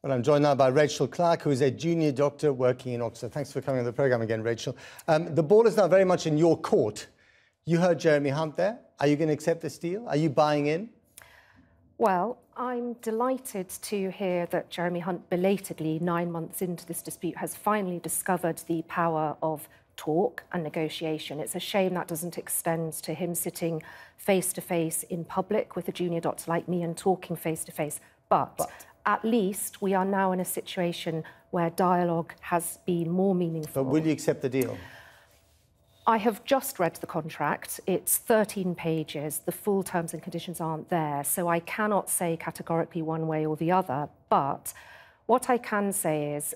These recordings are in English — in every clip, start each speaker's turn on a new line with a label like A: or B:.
A: Well, I'm joined now by Rachel Clarke, who is a junior doctor working in Oxford. Thanks for coming on the programme again, Rachel. The ball is now very much in your court. You heard Jeremy Hunt there. Are you going to accept this deal? Are you buying in?
B: Well, I'm delighted to hear that Jeremy Hunt, belatedly 9 months into this dispute, has finally discovered the power of talk and negotiation. It's a shame that doesn't extend to him sitting face-to-face in public with a junior doctor like me and talking face-to-face. But at least we are now in a situation where dialogue has been more meaningful.
A: But will you accept the deal?
B: I have just read the contract. It's 13 pages. The full terms and conditions aren't there, so I cannot say categorically one way or the other. But what I can say is,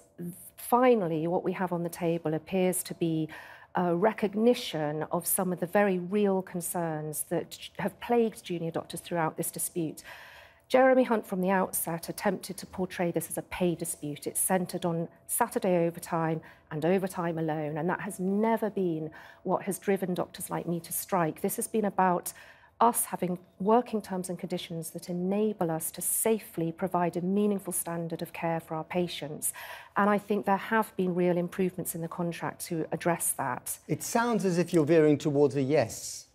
B: finally, what we have on the table appears to be a recognition of some of the very real concerns that have plagued junior doctors throughout this dispute. Jeremy Hunt, from the outset, attempted to portray this as a pay dispute. It's centred on Saturday overtime and overtime alone, and that has never been what has driven doctors like me to strike. This has been about us having working terms and conditions that enable us to safely provide a meaningful standard of care for our patients. And I think there have been real improvements in the contract to address that.
A: It sounds as if you're veering towards a yes.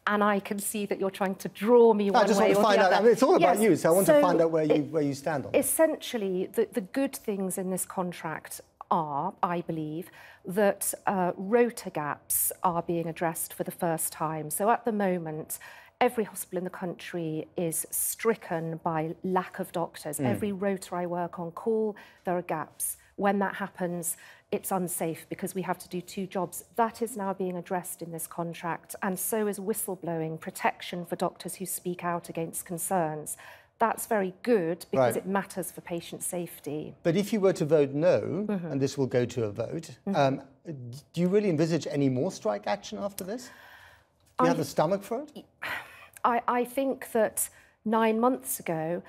B: And I can see that you're trying to draw me one way or the other. I just want to find out.
A: I mean, it's all about you, so I want to find out where you stand on it.
B: Essentially, the good things in this contract are, I believe, that rota gaps are being addressed for the first time. So at the moment, every hospital in the country is stricken by lack of doctors. Every rota I work on call, there are gaps. When that happens, it's unsafe because we have to do two jobs. That is now being addressed in this contract, and so is whistleblowing, protection for doctors who speak out against concerns. That's very good because it matters for patient safety.
A: But if you were to vote no, and this will go to a vote, do you really envisage any more strike action after this? Do you have the stomach for it?
B: I think that 9 months ago,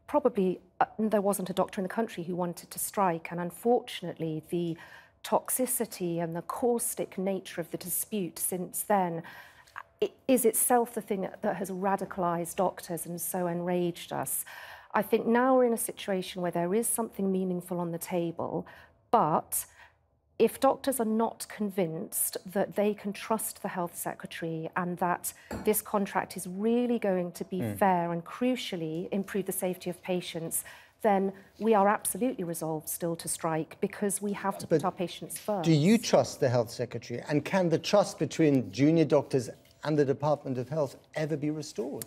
B: probably there wasn't a doctor in the country who wanted to strike, and unfortunately the toxicity and the caustic nature of the dispute since then is itself the thing that has radicalised doctors and so enraged us. I think now we're in a situation where there is something meaningful on the table, but if doctors are not convinced that they can trust the Health Secretary and that this contract is really going to be fair and crucially improve the safety of patients, then we are absolutely resolved still to strike because we have to put our patients first.
A: Do you trust the Health Secretary, and can the trust between junior doctors and the Department of Health ever be restored?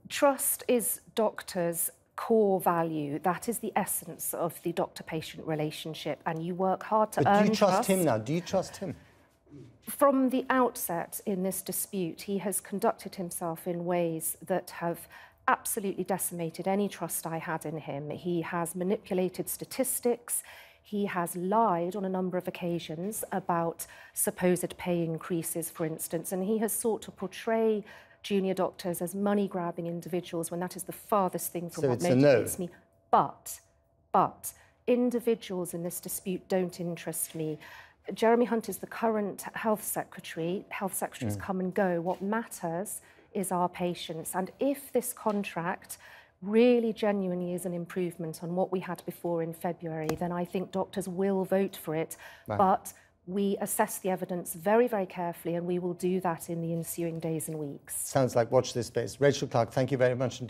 B: Trust is doctors' core value. That is the essence of the doctor-patient relationship, and you work hard to earn trust.
A: But do you trust him now? Do you trust him?
B: From the outset in this dispute, he has conducted himself in ways that have absolutely decimated any trust I had in him. He has manipulated statistics. He has lied on a number of occasions about supposed pay increases, for instance, and he has sought to portray junior doctors as money-grabbing individuals when that is the farthest thing from what motivates me. But individuals in this dispute don't interest me. Jeremy Hunt is the current Health Secretary. Health Secretaries come and go. What matters is our patients. And if this contract really genuinely is an improvement on what we had before in February, then I think doctors will vote for it. But we assess the evidence very, very carefully, and we will do that in the ensuing days and weeks.
A: Sounds like watch this space. Rachel Clarke, thank you very much indeed.